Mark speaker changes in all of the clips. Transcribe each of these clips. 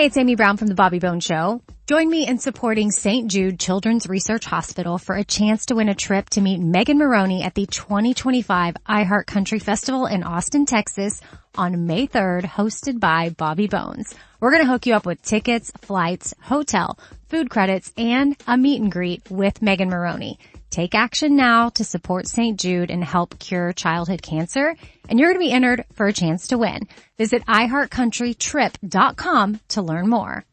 Speaker 1: Hey, it's Amy Brown from The Bobby Bone Show. Join me in supporting St. Jude Children's Research Hospital for a chance to win a trip to meet Megan Maroney at the 2025 iHeart Country Festival in Austin, Texas on May 3rd, hosted by Bobby Bones. We're going to hook you up with tickets, flights, hotel, food credits, and a meet and greet with Megan Maroney. Take action now to support St. Jude and help cure childhood cancer, and you're going to be entered for a chance to win. Visit iHeartCountryTrip.com to learn more.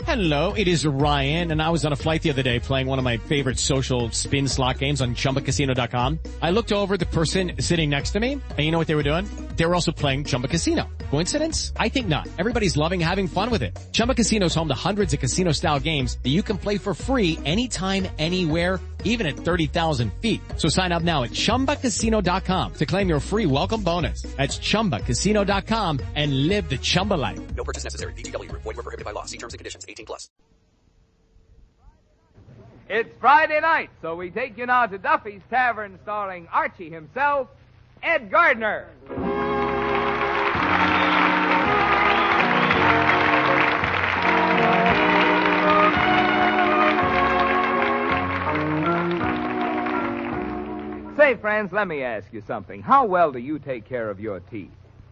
Speaker 2: Hello, it is Ryan, and I was on a flight the other day playing one of my favorite social spin slot games on ChumbaCasino.com. I looked over at the person sitting next to me, and you know what they were doing? They were also playing Chumba Casino. Coincidence? I think not. Everybody's loving having fun with it. Chumba Casino is home to hundreds of casino-style games that you can play for free anytime, anywhere, even at 30,000 feet. So sign up now at ChumbaCasino.com to claim your free welcome bonus. That's ChumbaCasino.com and live the Chumba life.
Speaker 3: No purchase necessary. VGW. Void where prohibited by law. See terms and conditions. 18+.
Speaker 4: It's Friday night, so we take you now to Duffy's Tavern, starring Archie himself, Ed Gardner. Say, friends, let me ask you something. How well do you take care of your teeth?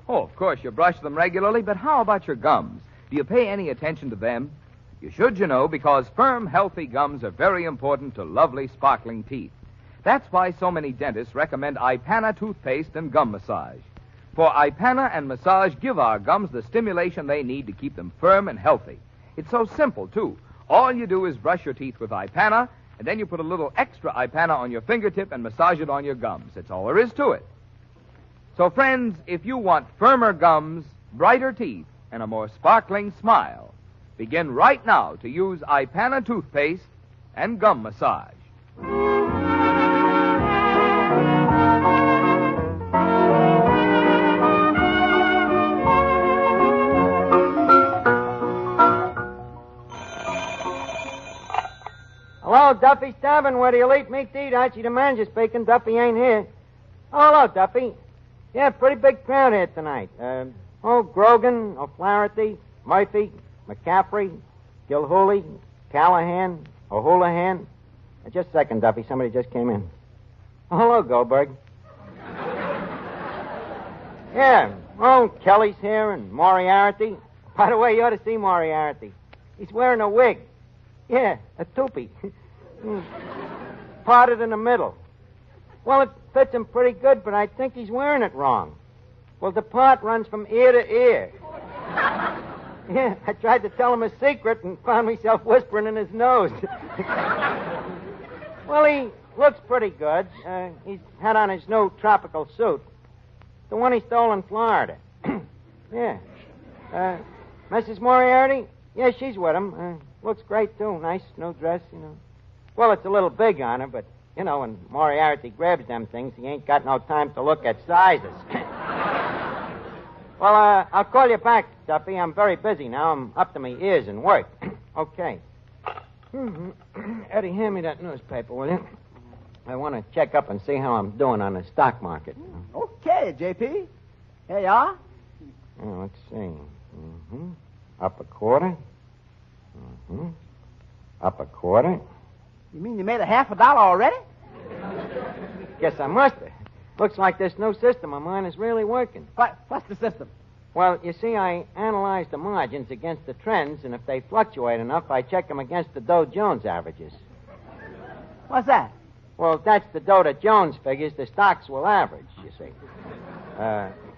Speaker 4: Oh, of course, you brush them regularly, but how about your gums? Do you pay any attention to them? You should, you know, because firm, healthy gums are very important to lovely, sparkling teeth. That's why so many dentists recommend Ipana toothpaste and gum massage. For Ipana and massage give our gums the stimulation they need to keep them firm and healthy. It's so simple, too. All you do is brush your teeth with Ipana, and then you put a little extra Ipana on your fingertip and massage it on your gums. That's all there is to it. So, friends, if you want firmer gums, brighter teeth, and a more sparkling smile, begin right now to use Ipana toothpaste and gum massage.
Speaker 5: Hello, Duffy's Tavern. Where do you eat meat to eat? Archie the manager speaking. Duffy ain't here. Oh, hello, Duffy. Yeah, pretty big crowd here tonight. Grogan, O'Flaherty, Murphy, McCaffrey, Gilhooly, Callahan, O'Houlihan. Just a second, Duffy. Somebody just came in. Oh, hello, Goldberg. Yeah. Oh, Kelly's here and Moriarty. By the way, you ought to see Moriarty. He's wearing a wig. Yeah, a toupee. Parted in the middle. Well, it fits him pretty good, but I think he's wearing it wrong. Well, the part runs from ear to ear. Yeah, I tried to tell him a secret and found myself whispering in his nose. Well, he looks pretty good. He's had on his new tropical suit. The one he stole in Florida. Yeah. Mrs. Moriarty? Yeah, she's with him. Looks great, too. Nice new dress, you know. Well, it's a little big on her, but, you know, when Moriarty grabs them things, he ain't got no time to look at sizes. Well, I'll call you back, Duffy. I'm very busy now. I'm up to my ears in work. Okay. Eddie, hand me that newspaper, will you? I want to check up and see how I'm doing on the stock market.
Speaker 6: Okay, J.P. Here you are.
Speaker 5: Let's see. Up a quarter. Up a quarter.
Speaker 6: You mean you made $50 already?
Speaker 5: Guess I must have. Looks like this new system of mine is really working.
Speaker 6: What's the system?
Speaker 5: Well, you see, I analyze the margins against the trends, and if they fluctuate enough, I check them against the Dow Jones averages.
Speaker 6: What's that?
Speaker 5: Well, that's the Dow Jones figures the stocks will average, you see.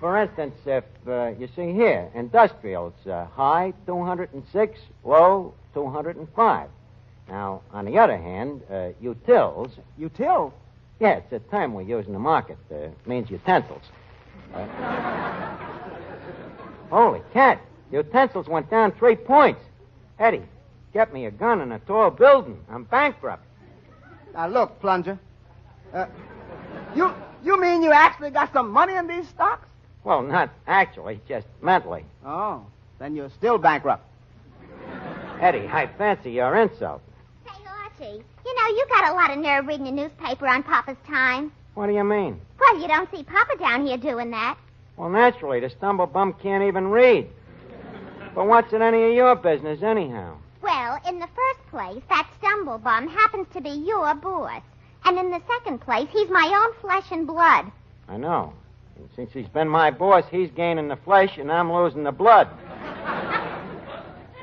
Speaker 5: For instance, if, you see here, industrials, high 206, low 205. Now, on the other hand, utils...
Speaker 6: Utils?
Speaker 5: Yeah, it's a term we use in the market. Means utensils. Holy cat. Utensils went down 3 points. Eddie, get me a gun in a tall building. I'm bankrupt.
Speaker 6: Now, look, Plunger. You mean you actually got some money in these stocks?
Speaker 5: Well, not actually, just mentally.
Speaker 6: Oh, then you're still bankrupt.
Speaker 5: Eddie, I fancy your insult.
Speaker 7: Say, Archie, you know, you got a lot of nerve reading a newspaper on Papa's time.
Speaker 5: What do you mean?
Speaker 7: Well, you don't see Papa down here doing that.
Speaker 5: Well, naturally, the stumble bum can't even read. But what's in any of your business, anyhow?
Speaker 7: Well, in the first place, that stumblebum happens to be your boss. And in the second place, he's my own flesh and blood.
Speaker 5: I know. And since he's been my boss, he's gaining the flesh and I'm losing the blood.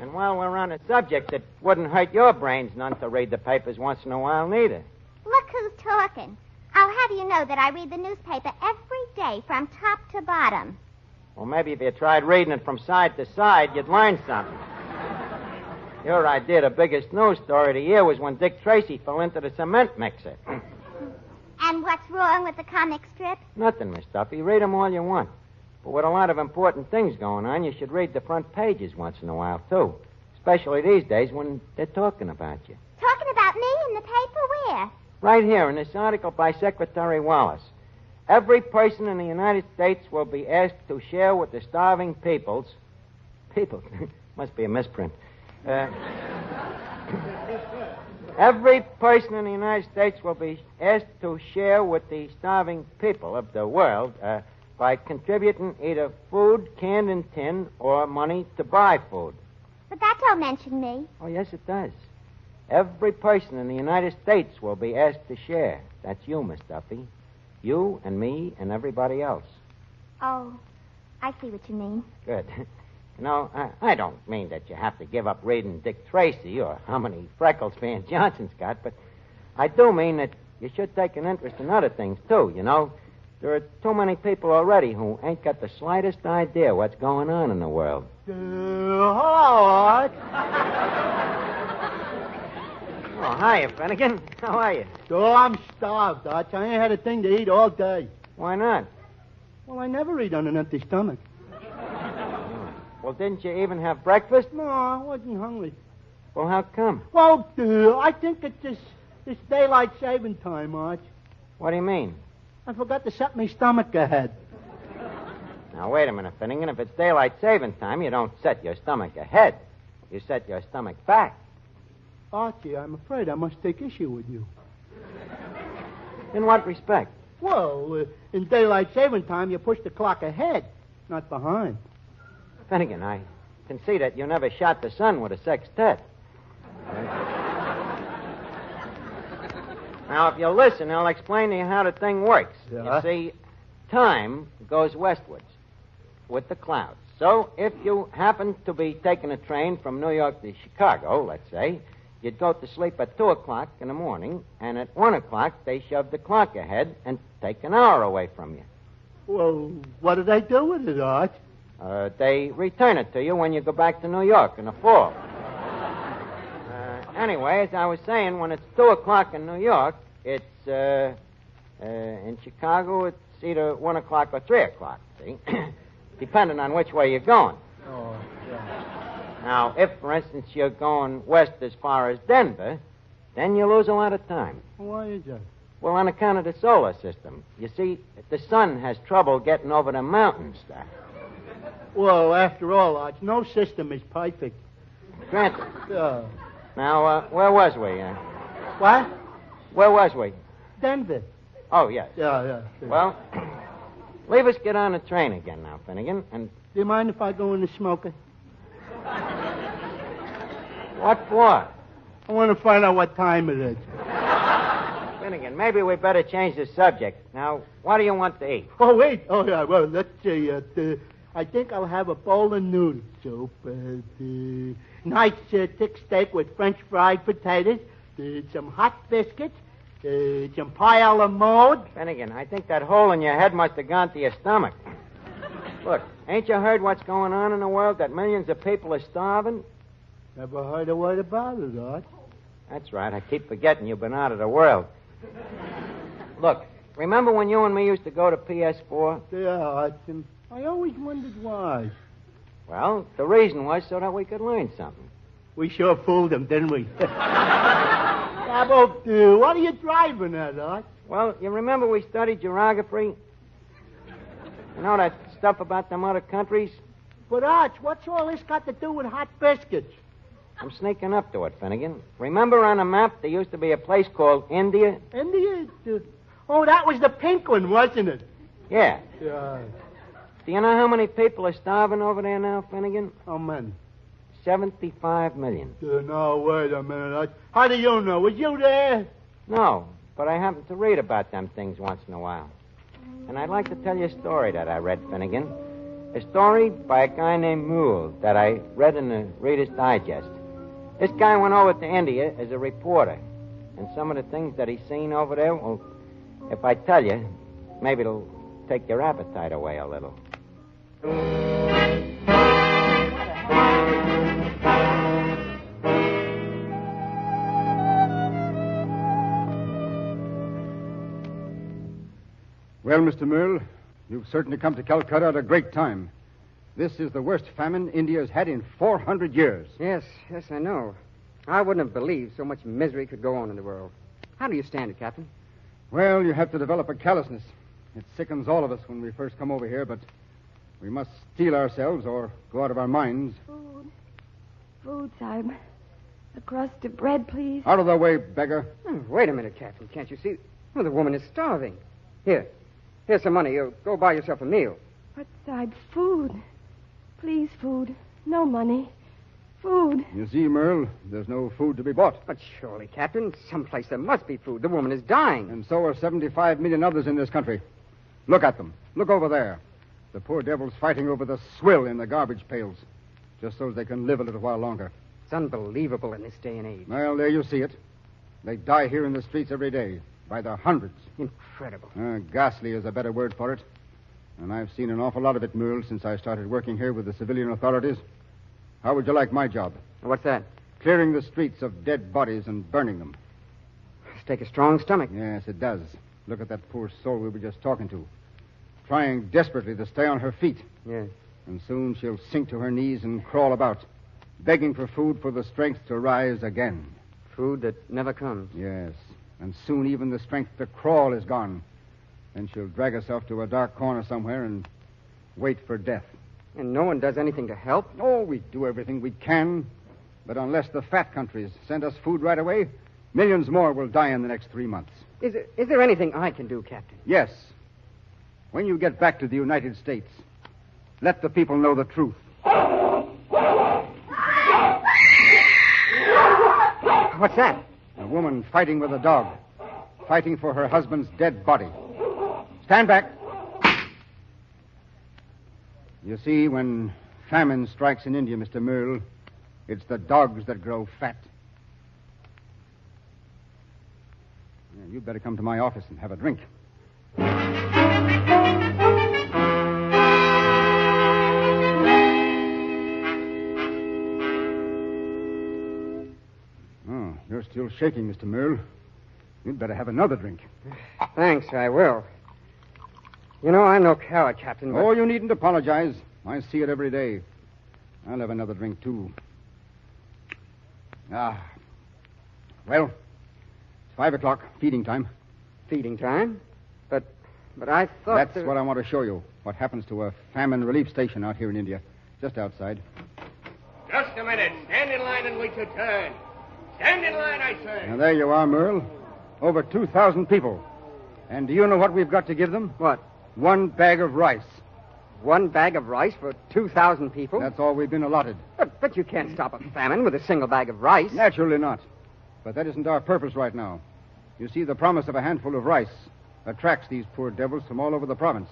Speaker 5: And while we're on the subject, it wouldn't hurt your brains none to read the papers once in a while, neither.
Speaker 7: Look who's talking. I'll have you know that I read the newspaper every day from top to bottom.
Speaker 5: Well, maybe if you tried reading it from side to side, you'd learn something. Your idea, the biggest news story of the year was when Dick Tracy fell into the cement mixer.
Speaker 7: And what's wrong with the comic strip?
Speaker 5: Nothing, Miss Duffy. Read them all you want. But with a lot of important things going on, you should read the front pages once in a while, too. Especially these days when they're talking about you.
Speaker 7: Talking about me in the paper? Where?
Speaker 5: Right here in this article by Secretary Wallace. Every person in the United States will be asked to share with the starving peoples. People? Must be a misprint. Every person in the United States will be asked to share with the starving people of the world by contributing either food, canned in tin, or money to buy food.
Speaker 7: But that don't mention me.
Speaker 5: Oh, yes, it does. Every person in the United States will be asked to share. That's you, Miss Duffy. You and me and everybody else.
Speaker 7: Oh, I see what you mean.
Speaker 5: Good. You know, I don't mean that you have to give up reading Dick Tracy or how many freckles Van Johnson's got, but I do mean that you should take an interest in other things, too, you know. There are too many people already who ain't got the slightest idea what's going on in the world.
Speaker 6: Hello, Art.
Speaker 5: Oh, hiya, Finnegan. How are you?
Speaker 6: Oh, I'm starved, Arch. I ain't had a thing to eat all day.
Speaker 5: Why not?
Speaker 6: Well, I never eat on an empty stomach.
Speaker 5: Well, didn't you even have breakfast?
Speaker 6: No, I wasn't hungry.
Speaker 5: Well, how come?
Speaker 6: Well, I think it's this daylight saving time, Arch.
Speaker 5: What do you mean?
Speaker 6: I forgot to set my stomach ahead.
Speaker 5: Now, wait a minute, Finnegan. If it's daylight saving time, you don't set your stomach ahead. You set your stomach back.
Speaker 6: Archie, I'm afraid I must take issue with you.
Speaker 5: In what respect?
Speaker 6: Well, in daylight saving time, you push the clock ahead, not behind.
Speaker 5: Finnegan, I can see that you never shot the sun with a sextet. Now, if you'll listen, I'll explain to you how the thing works.
Speaker 6: Yeah.
Speaker 5: You see, time goes westwards with the clouds. So if you happen to be taking a train from New York to Chicago, let's say, you'd go to sleep at 2 o'clock in the morning, and at 1 o'clock they shove the clock ahead and take an hour away from you.
Speaker 6: Well, what do they do with it, Arch?
Speaker 5: They return it to you when you go back to New York in the fall. Anyway, as I was saying, when it's 2 o'clock in New York, it's, in Chicago, it's either 1 o'clock or 3 o'clock, see? Depending on which way you're going.
Speaker 6: Oh, yeah.
Speaker 5: Now, if, for instance, you're going west as far as Denver, then you lose a lot of time.
Speaker 6: Why is that?
Speaker 5: Well, on account of the solar system. You see, the sun has trouble getting over the mountains there.
Speaker 6: Well, after all, Arch, no system is perfect.
Speaker 5: Granted.
Speaker 6: Yeah.
Speaker 5: Now, where was we?
Speaker 6: What?
Speaker 5: Where was we?
Speaker 6: Denver.
Speaker 5: Oh, yes.
Speaker 6: Yeah.
Speaker 5: Well, leave us get on the train again now, Finnegan, and...
Speaker 6: Do you mind if I go in the smoker?
Speaker 5: What for?
Speaker 6: I want to find out what time it is.
Speaker 5: Finnegan, maybe we better change the subject. Now, what do you want to eat?
Speaker 6: Oh, wait. Oh, yeah, well, let's see. I think I'll have a bowl of noodle soup. Nice thick steak with French fried potatoes, some hot biscuits, some pie a la mode.
Speaker 5: Finnegan, I think that hole in your head must have gone to your stomach. Look, ain't you heard what's going on in the world, that millions of people are starving?
Speaker 6: Never heard a word about it, Art.
Speaker 5: That's right. I keep forgetting you've been out of the world. Look, remember when you and me used to go to PS4?
Speaker 6: Yeah, Art. I always wondered why.
Speaker 5: Well, the reason was so that we could learn something.
Speaker 6: We sure fooled them, didn't we? How about, what are you driving at, Art?
Speaker 5: Well, you remember we studied geography? You know that stuff about them other countries?
Speaker 6: But, Arch, what's all this got to do with hot biscuits?
Speaker 5: I'm sneaking up to it, Finnegan. Remember on the map there used to be a place called India?
Speaker 6: India? Oh, that was the pink one, wasn't it?
Speaker 5: Yeah.
Speaker 6: Yeah.
Speaker 5: Do you know how many people are starving over there now, Finnegan?
Speaker 6: Oh, man.
Speaker 5: $75 million.
Speaker 6: No, wait a minute. How do you know? Was you there?
Speaker 5: No, but I happen to read about them things once in a while. And I'd like to tell you a story that I read, Finnegan. A story by a guy named Mule that I read in the Reader's Digest. This guy went over to India as a reporter. And some of the things that he's seen over there, well, if I tell you, maybe it'll take your appetite away a little.
Speaker 8: Well, Mr. Merle, you've certainly come to Calcutta at a great time. This is the worst famine India's had in 400 years.
Speaker 9: Yes, I know. I wouldn't have believed so much misery could go on in the world. How do you stand it, Captain?
Speaker 8: Well, you have to develop a callousness. It sickens all of us when we first come over here, but we must steel ourselves or go out of our minds.
Speaker 10: Food, Sahib. A crust of bread, please.
Speaker 8: Out of the way, beggar.
Speaker 9: Oh, wait a minute, Captain. Can't you see? Well, the woman is starving. Here's some money. You go buy yourself a meal.
Speaker 10: But, Sahib, food. Please, food. No money. Food.
Speaker 8: You see, Merle, there's no food to be bought.
Speaker 9: But surely, Captain, someplace there must be food. The woman is dying.
Speaker 8: And so are 75 million others in this country. Look at them. Look over there. The poor devils fighting over the swill in the garbage pails, just so they can live a little while longer.
Speaker 9: It's unbelievable in this day and age.
Speaker 8: Well, there you see it. They die here in the streets every day, by the hundreds.
Speaker 9: Incredible.
Speaker 8: Ghastly is a better word for it. And I've seen an awful lot of it, Merle, since I started working here with the civilian authorities. How would you like my job?
Speaker 9: What's that?
Speaker 8: Clearing the streets of dead bodies and burning them.
Speaker 9: Must take a strong stomach.
Speaker 8: Yes, it does. Look at that poor soul we were just talking to. Trying desperately to stay on her feet.
Speaker 9: Yes.
Speaker 8: And soon she'll sink to her knees and crawl about, begging for food for the strength to rise again.
Speaker 9: Food that never comes.
Speaker 8: Yes. And soon even the strength to crawl is gone. Then she'll drag herself to a dark corner somewhere and wait for death.
Speaker 9: And no one does anything to help?
Speaker 8: Oh, we do everything we can. But unless the fat countries send us food right away, millions more will die in the next 3 months.
Speaker 9: Is there anything I can do, Captain?
Speaker 8: Yes. When you get back to the United States, let the people know the truth.
Speaker 9: What's that?
Speaker 8: A woman fighting with a dog. Fighting for her husband's dead body. Stand back. You see, when famine strikes in India, Mr. Merle, it's the dogs that grow fat. Yeah, you'd better come to my office and have a drink. Oh, you're still shaking, Mr. Merle. You'd better have another drink.
Speaker 9: Thanks, I will. You know, I'm no coward, Captain, but...
Speaker 8: Oh, you needn't apologize. I see it every day. I'll have another drink, too. Well, it's 5 o'clock, feeding time.
Speaker 9: Feeding time? But I thought...
Speaker 8: That's what I want to show you. What happens to a famine relief station out here in India. Just outside.
Speaker 11: Just a minute. Stand in line and wait your turn. Stand in line, I say.
Speaker 8: Now, there you are, Merle. Over 2,000 people. And do you know what we've got to give them?
Speaker 9: What?
Speaker 8: 1 bag of rice.
Speaker 9: 1 bag of rice for 2,000 people?
Speaker 8: That's all we've been allotted.
Speaker 9: But you can't stop a famine with a single bag of rice.
Speaker 8: Naturally not. But that isn't our purpose right now. You see, the promise of a handful of rice attracts these poor devils from all over the province.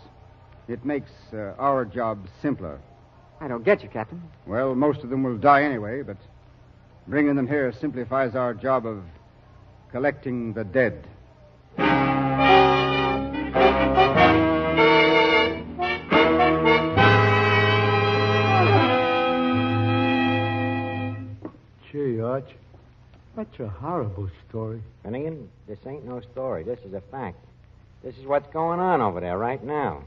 Speaker 8: It makes our job simpler.
Speaker 9: I don't get you, Captain.
Speaker 8: Well, most of them will die anyway, but bringing them here simplifies our job of collecting the dead.
Speaker 6: Gee, Arch, that's a horrible story.
Speaker 5: Finnegan, this ain't no story. This is a fact. This is what's going on over there right now.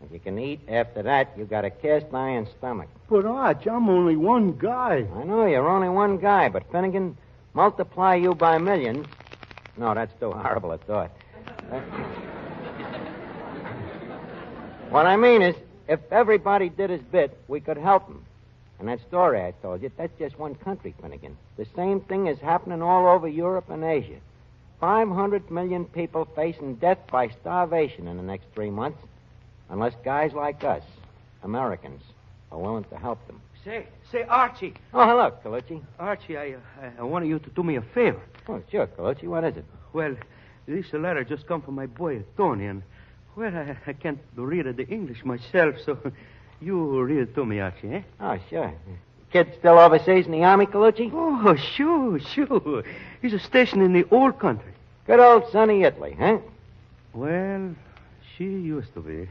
Speaker 5: If you can eat after that, you got a cast iron stomach.
Speaker 6: But, Arch, I'm only one guy.
Speaker 5: I know you're only one guy, but Finnegan, multiply you by millions. No, that's too horrible a thought. What I mean is, if everybody did his bit, we could help them. And that story I told you, that's just one country, Finnegan. The same thing is happening all over Europe and Asia. 500 million people facing death by starvation in the next 3 months, unless guys like us, Americans, are willing to help them.
Speaker 12: Say, Archie.
Speaker 5: Oh, hello, Colucci.
Speaker 12: Archie, I wanted you to do me a favor.
Speaker 5: Oh, sure, Colucci. What is it?
Speaker 12: Well, this letter just come from my boy, Tony, and, well, I can't read the English myself, so you read it to me, Archie, eh?
Speaker 5: Oh, sure. Kid still overseas in the Army, Colucci?
Speaker 12: Oh, sure. He's stationed in the old country.
Speaker 5: Good old sunny Italy, huh?
Speaker 12: Well, she used to be.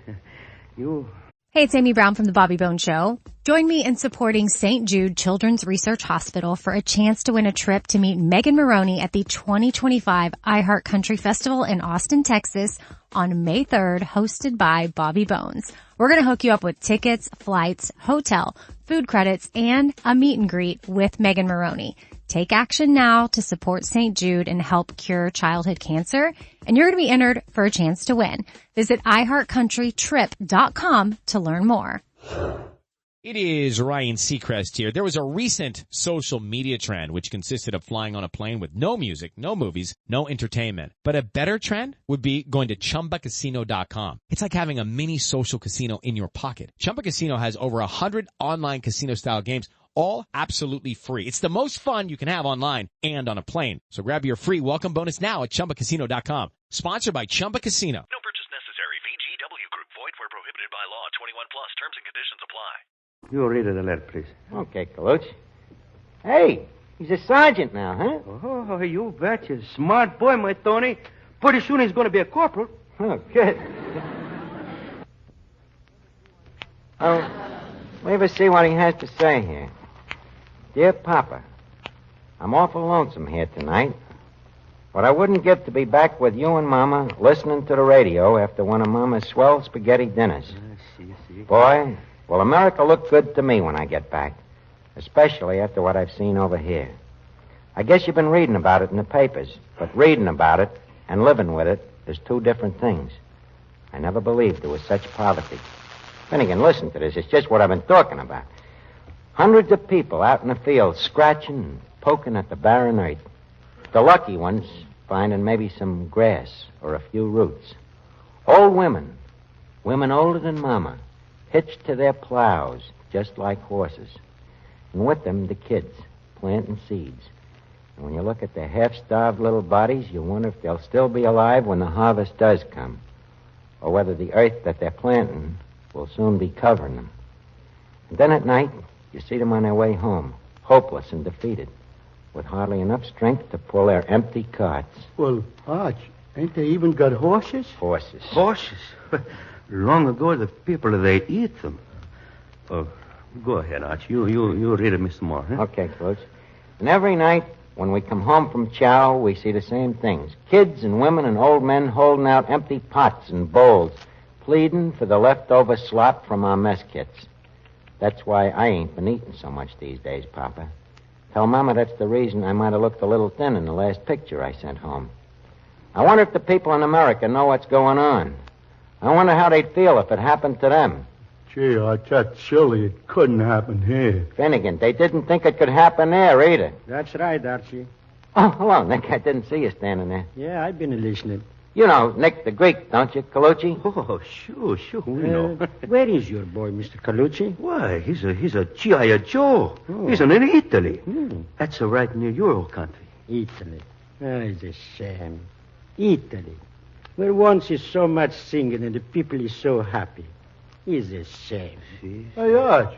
Speaker 12: You...
Speaker 1: Hey, it's Amy Brown from The Bobby Bones Show. Join me in supporting St. Jude Children's Research Hospital for a chance to win a trip to meet Megan Maroney at the 2025 iHeart Country Festival in Austin, Texas on May 3rd, hosted by Bobby Bones. We're going to hook you up with tickets, flights, hotel, food credits, and a meet and greet with Megan Maroney. Take action now to support St. Jude and help cure childhood cancer, and you're going to be entered for a chance to win. Visit iHeartCountryTrip.com to learn more.
Speaker 2: It is Ryan Seacrest here. There was a recent social media trend which consisted of flying on a plane with no music, no movies, no entertainment. But a better trend would be going to ChumbaCasino.com. It's like having a mini social casino in your pocket. Chumba Casino has over 100 online casino-style games, all absolutely free. It's the most fun you can have online and on a plane. So grab your free welcome bonus now at ChumbaCasino.com. Sponsored by Chumba Casino.
Speaker 13: No purchase necessary. VGW Group. Void where prohibited by law. 21 plus. Terms and conditions apply.
Speaker 12: You read the letter, please.
Speaker 5: Okay, Colucci. Hey, he's a sergeant now, huh?
Speaker 12: Oh, you betcha. Smart boy, my Tony. Pretty soon he's going to be a corporal.
Speaker 5: Oh, good. Oh, we ever see what he has to say here? Dear Papa, I'm awful lonesome here tonight. What I wouldn't give to be back with you and Mama listening to the radio after one of Mama's swell spaghetti dinners.
Speaker 12: See.
Speaker 5: Boy, will America look good to me when I get back, especially after what I've seen over here. I guess you've been reading about it in the papers, but reading about it and living with it is two different things. I never believed there was such poverty. Finnegan, listen to this. It's just what I've been talking about. Hundreds of people out in the field scratching and poking at the barren earth. The lucky ones finding maybe some grass or a few roots. Old women older than Mama, hitched to their plows just like horses. And with them, the kids, planting seeds. And when you look at their half-starved little bodies, you wonder if they'll still be alive when the harvest does come. Or whether the earth that they're planting will soon be covering them. And then at night, you see them on their way home, hopeless and defeated, with hardly enough strength to pull their empty carts.
Speaker 6: Well, Arch, ain't they even got horses?
Speaker 5: Horses.
Speaker 12: Long ago, the people, they eat them. Oh, go ahead, Arch. You read it, Mr. Moore. Huh?
Speaker 5: Okay, Coach. And every night, when we come home from chow, we see the same things. Kids and women and old men holding out empty pots and bowls, pleading for the leftover slop from our mess kits. That's why I ain't been eating so much these days, Papa. Tell Mama that's the reason I might have looked a little thin in the last picture I sent home. I wonder if the people in America know what's going on. I wonder how they'd feel if it happened to them.
Speaker 6: Gee, Arch, that's silly. It couldn't happen here.
Speaker 5: Finnegan, they didn't think it could happen there either.
Speaker 14: That's right, Archie.
Speaker 5: Oh, hello, Nick. I didn't see you standing there.
Speaker 14: Yeah, I've been listening.
Speaker 5: You know Nick the Greek, don't you, Colucci?
Speaker 12: Oh, sure, we know.
Speaker 14: Where is your boy, Mr. Colucci?
Speaker 12: Why, he's a G.I. Joe.
Speaker 14: Oh.
Speaker 12: He's in Italy. That's right near your country.
Speaker 14: Italy. Oh, it's a shame. Italy, where once is so much singing and the people is so happy. It's a shame.
Speaker 12: See?
Speaker 6: Hey, Arch,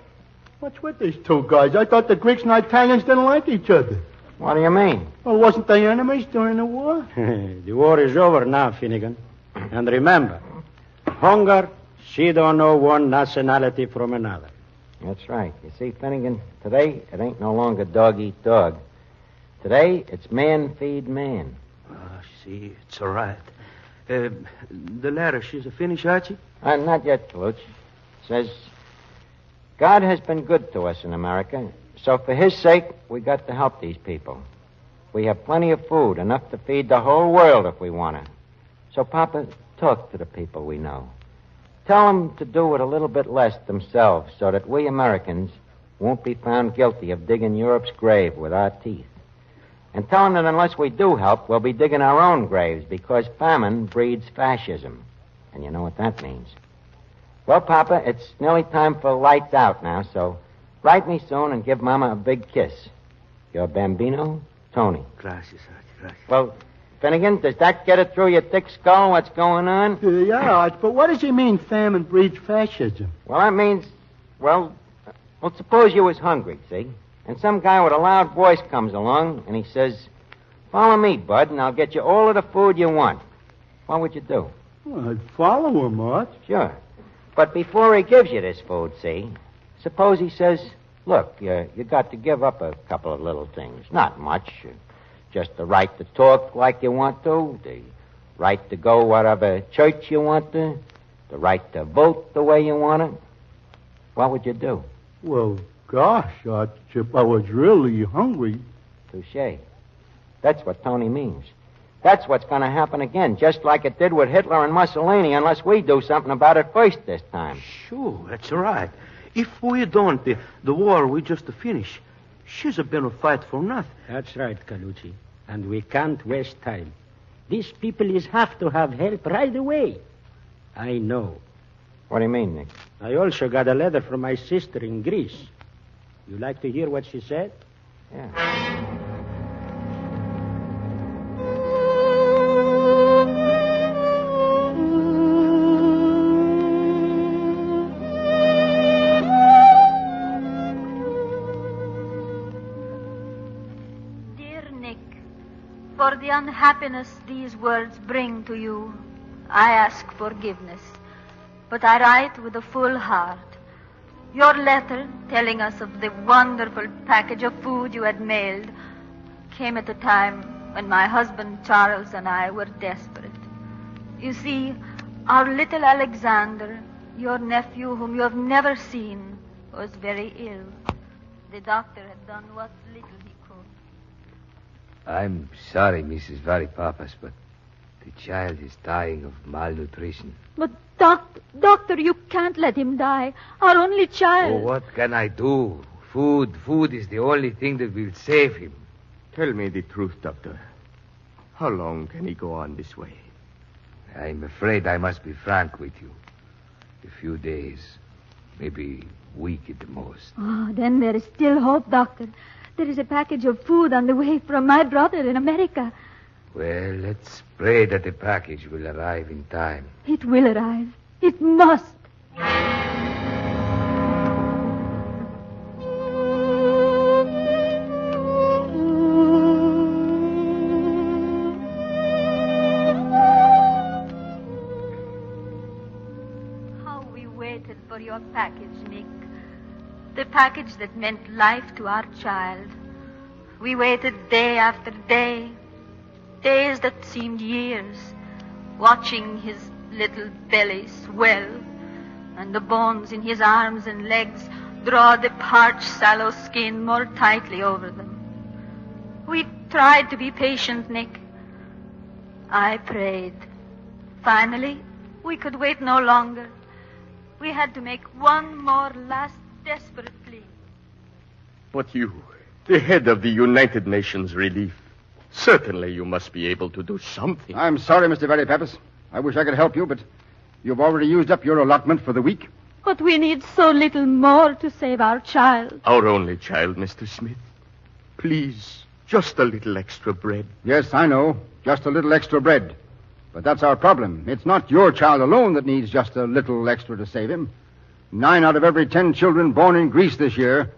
Speaker 6: what's with these two guys? I thought the Greeks and Italians didn't like each other.
Speaker 5: What do you mean?
Speaker 6: Well, wasn't they enemies during the war?
Speaker 14: The war is over now, Finnegan. And remember, hunger, she don't know one nationality from another.
Speaker 5: That's right. You see, Finnegan, today it ain't no longer dog eat dog. Today it's man feed man.
Speaker 12: See, it's all right. The letter, she's a finish, Archie?
Speaker 5: Not yet, Colucci. Says, God has been good to us in America. So for his sake, we got to help these people. We have plenty of food, enough to feed the whole world if we want to. So, Papa, talk to the people we know. Tell them to do it a little bit less themselves so that we Americans won't be found guilty of digging Europe's grave with our teeth. And tell them that unless we do help, we'll be digging our own graves because famine breeds fascism. And you know what that means. Well, Papa, it's nearly time for lights out now, so Write me soon and give Mama a big kiss. Your bambino, Tony.
Speaker 12: Gracias, Archie, gracias.
Speaker 5: Well, Finnegan, does that get it through your thick skull what's going on?
Speaker 6: Yeah, Arch, but what does he mean famine breeds fascism?
Speaker 5: Well, that means, well, suppose you was hungry, see? And some guy with a loud voice comes along and he says, follow me, bud, and I'll get you all of the food you want. What would you do?
Speaker 6: Well, I'd follow him, Arch.
Speaker 5: Sure. But before he gives you this food, see, suppose he says, look, you got to give up a couple of little things. Not much. Just the right to talk like you want to, the right to go whatever church you want to, the right to vote the way you want to. What would you do?
Speaker 6: Well, gosh, Arch, if I was really hungry.
Speaker 5: Touché. That's what Tony means. That's what's going to happen again, just like it did with Hitler and Mussolini, unless we do something about it first this time.
Speaker 12: Sure, that's right. If we don't, the war we just finish. She's been a fight for nothing.
Speaker 14: That's right, Calucci. And we can't waste time. These people have to have help right away. I know.
Speaker 5: What do you mean, Nick?
Speaker 14: I also got a letter from my sister in Greece. You like to hear what she said?
Speaker 5: Yeah.
Speaker 15: For the unhappiness these words bring to you, I ask forgiveness. But I write with a full heart. Your letter, telling us of the wonderful package of food you had mailed, came at a time when my husband Charles and I were desperate. You see, our little Alexander, your nephew whom you have never seen, was very ill. The doctor had done what little he could.
Speaker 16: I'm sorry, Mrs. Varipapas, but the child is dying of malnutrition.
Speaker 15: But, Doctor, you can't let him die. Our only child.
Speaker 16: Oh, what can I do? Food is the only thing that will save him.
Speaker 11: Tell me the truth, Doctor. How long can he go on this way?
Speaker 16: I'm afraid I must be frank with you. A few days, maybe a week at the most.
Speaker 15: Oh, then there is still hope, Doctor. There is a package of food on the way from my brother in America.
Speaker 16: Well, let's pray that the package will arrive in time.
Speaker 15: It will arrive. It must. How we waited for your package, Nick. The package that meant life to our child. We waited day after day, days that seemed years, watching his little belly swell and the bones in his arms and legs draw the parched, sallow skin more tightly over them. We tried to be patient, Nick. I prayed. Finally, we could wait no longer. We had to make one more last desperate plea.
Speaker 11: But you, the head of the United Nations Relief, certainly you must be able to do something.
Speaker 8: I'm sorry, Mr. Varipapas. I wish I could help you, but you've already used up your allotment for the week.
Speaker 15: But we need so little more to save our child.
Speaker 11: Our only child, Mr. Smith. Please, just a little extra bread.
Speaker 8: Yes, I know. Just a little extra bread. But that's our problem. It's not your child alone that needs just a little extra to save him. 9 out of every 10 children born in Greece this year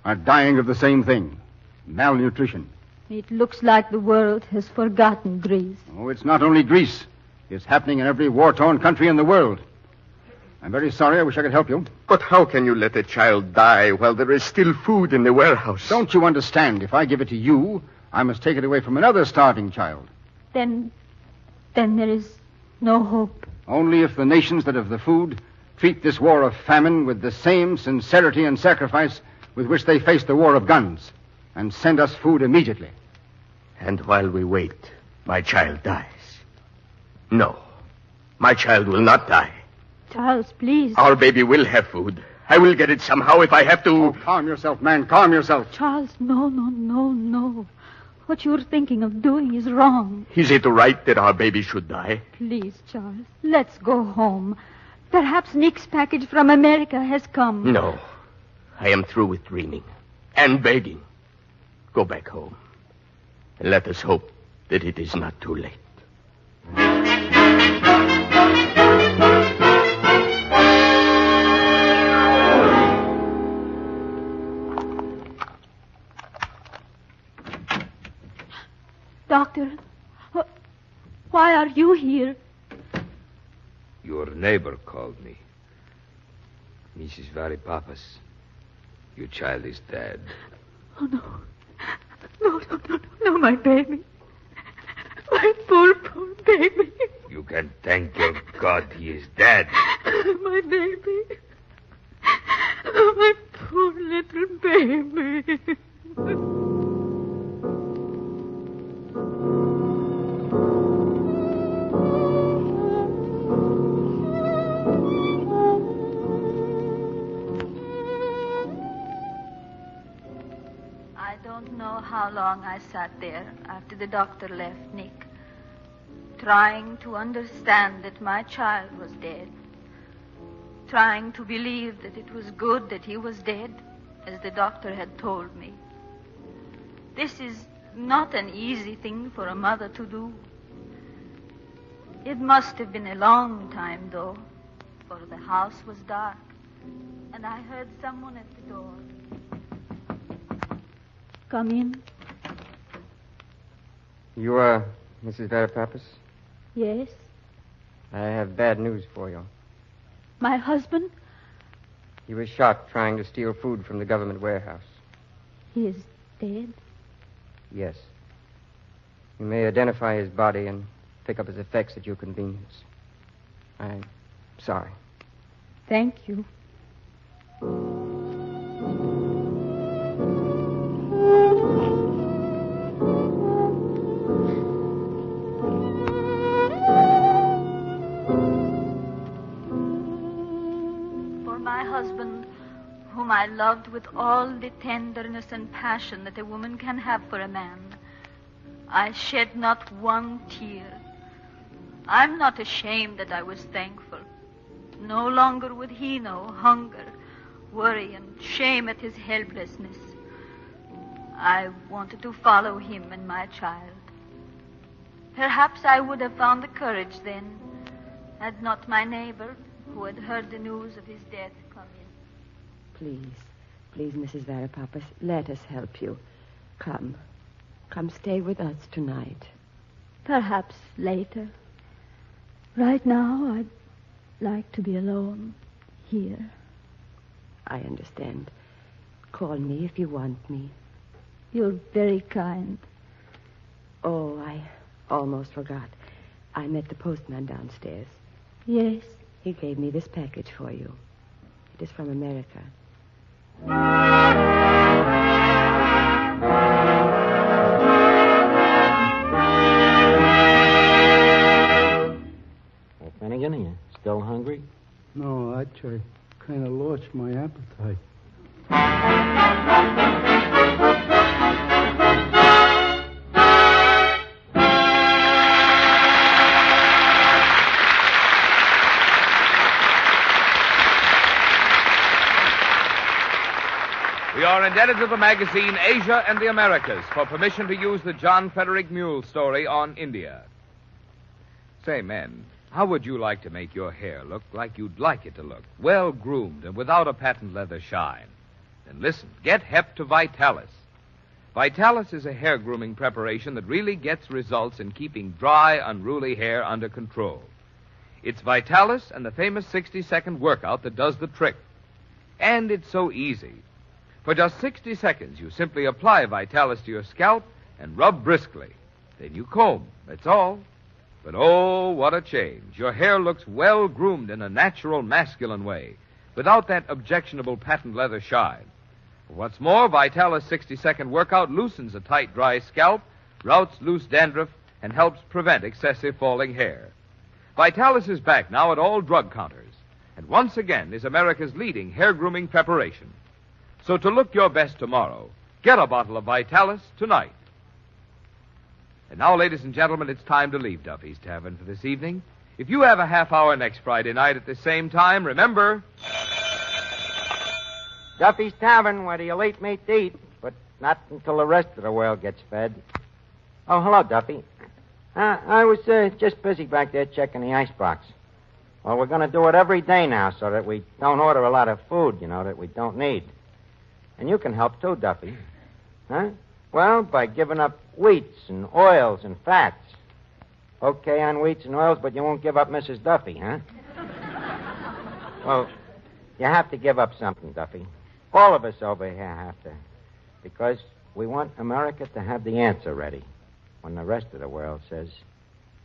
Speaker 8: are dying of the same thing. Malnutrition.
Speaker 15: It looks like the world has forgotten Greece.
Speaker 8: Oh, it's not only Greece. It's happening in every war-torn country in the world. I'm very sorry. I wish I could help you.
Speaker 11: But how can you let a child die while there is still food in the warehouse?
Speaker 8: Don't you understand? If I give it to you, I must take it away from another starving child.
Speaker 15: Then there is no hope.
Speaker 8: Only if the nations that have the food treat this war of famine with the same sincerity and sacrifice with which they face the war of guns, and send us food immediately.
Speaker 11: And while we wait, my child dies. No, my child will not die.
Speaker 15: Charles, please.
Speaker 11: Our baby will have food. I will get it somehow if I have to...
Speaker 8: Oh, calm yourself, man. Calm yourself.
Speaker 15: Charles, no. What you're thinking of doing is wrong.
Speaker 11: Is it right that our baby should die?
Speaker 15: Please, Charles, let's go home. Perhaps Nick's package from America has come.
Speaker 11: No. I am through with dreaming and begging. Go back home, and let us hope that it is not too late.
Speaker 15: Doctor, why are you here?
Speaker 16: Your neighbor called me. Mrs. Varipapas. Your child is dead.
Speaker 15: Oh, no. No, my baby. My poor baby.
Speaker 16: You can thank your God he is dead.
Speaker 15: My baby. Oh, my poor little baby. I don't know how long I sat there after the doctor left, Nick, trying to understand that my child was dead, trying to believe that it was good that he was dead, as the doctor had told me. This is not an easy thing for a mother to do. It must have been a long time, though, for the house was dark, and I heard someone at the door. Come in.
Speaker 9: You, Mrs. Varipapas?
Speaker 15: Yes?
Speaker 9: I have bad news for you.
Speaker 15: My husband?
Speaker 9: He was shot trying to steal food from the government warehouse.
Speaker 15: He is dead?
Speaker 9: Yes. You may identify his body and pick up his effects at your convenience. I'm sorry.
Speaker 15: Thank you. Whom I loved with all the tenderness and passion that a woman can have for a man, I shed not one tear. I'm not ashamed that I was thankful. No longer would he know hunger, worry, and shame at his helplessness. I wanted to follow him and my child. Perhaps I would have found the courage then, had not my neighbor, who had heard the news of his death, come in.
Speaker 10: Please, Mrs. Varipapas, let us help you. Come stay with us tonight.
Speaker 15: Perhaps later. Right now, I'd like to be alone here.
Speaker 10: I understand. Call me if you want me.
Speaker 15: You're very kind.
Speaker 10: Oh, I almost forgot. I met the postman downstairs.
Speaker 15: Yes?
Speaker 10: He gave me this package for you. It is from America.
Speaker 14: Well, Finnegan, are you still hungry?
Speaker 6: No, I kind of lost my appetite.
Speaker 4: We are indebted to the magazine Asia and the Americas for permission to use the John Frederick Mule story on India. Say, men, how would you like to make your hair look like you'd like it to look? Well groomed and without a patent leather shine. Then listen, get hep to Vitalis. Vitalis is a hair grooming preparation that really gets results in keeping dry, unruly hair under control. It's Vitalis and the famous 60-second workout that does the trick. And it's so easy. For just 60 seconds, you simply apply Vitalis to your scalp and rub briskly. Then you comb, that's all. But oh, what a change. Your hair looks well groomed in a natural, masculine way, without that objectionable patent leather shine. What's more, Vitalis 60-second workout loosens a tight, dry scalp, routs loose dandruff, and helps prevent excessive falling hair. Vitalis is back now at all drug counters, and once again is America's leading hair grooming preparation. So to look your best tomorrow, get a bottle of Vitalis tonight. And now, ladies and gentlemen, it's time to leave Duffy's Tavern for this evening. If you have a half hour next Friday night at the same time, remember,
Speaker 5: Duffy's Tavern, where the elite meet to eat, but not until the rest of the world gets fed. Oh, hello, Duffy. I was just busy back there checking the icebox. Well, we're going to do it every day now so that we don't order a lot of food, that we don't need. And you can help, too, Duffy. Huh? Well, by giving up wheats and oils and fats. Okay on wheats and oils, but you won't give up Mrs. Duffy, huh? Well, you have to give up something, Duffy. All of us over here have to. Because we want America to have the answer ready when the rest of the world says,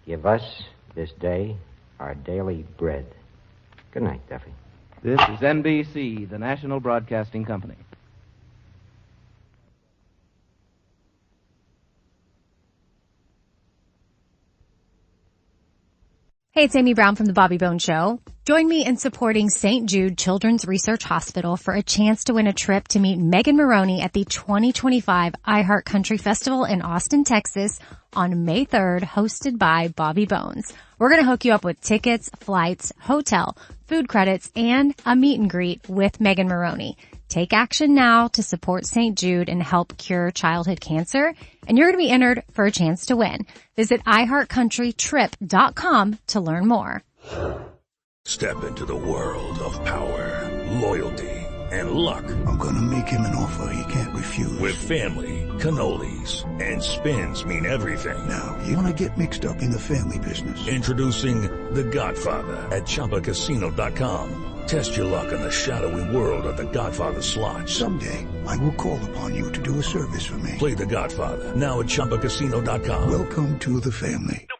Speaker 5: give us this day our daily bread. Good night, Duffy.
Speaker 17: This is NBC, the National Broadcasting Company.
Speaker 1: Hey, it's Amy Brown from The Bobby Bones Show. Join me in supporting St. Jude Children's Research Hospital for a chance to win a trip to meet Megan Maroney at the 2025 iHeart Country Festival in Austin, Texas on May 3rd, hosted by Bobby Bones. We're going to hook you up with tickets, flights, hotel, food credits, and a meet and greet with Megan Maroney. Take action now to support St. Jude and help cure childhood cancer, and you're going to be entered for a chance to win. Visit iHeartCountryTrip.com to learn more.
Speaker 13: Step into the world of power, loyalty, and luck.
Speaker 18: I'm going to make him an offer he can't refuse.
Speaker 13: With family, cannolis, and spins mean everything.
Speaker 18: Now, you want to get mixed up in the family business.
Speaker 13: Introducing The Godfather at ChumbaCasino.com. Test your luck in the shadowy world of The Godfather slot.
Speaker 18: Someday, I will call upon you to do a service for me.
Speaker 13: Play The Godfather now at ChumbaCasino.com.
Speaker 18: Welcome to the family.
Speaker 13: No